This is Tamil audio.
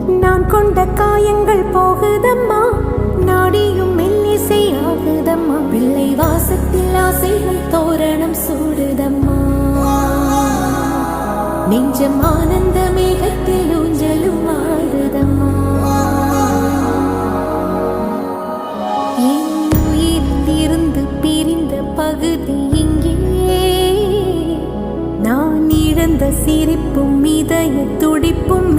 நான் கொண்ட காயங்கள் போகுதம்மா, நாடியும் மெல்லிசை ஆகுதம்மா. பிள்ளை வாசத்தில் ஆசைகள் தோரணம் சூடுதம்மா. நெஞ்சம் ஆனந்த மேகத்தில் ஊஞ்சலும் ஆடுதம்மா. என் உயிரிலிருந்து பிரிந்த பகுதி இங்கே, நான் இழந்த சிரிப்பும் இதய துடிப்பும்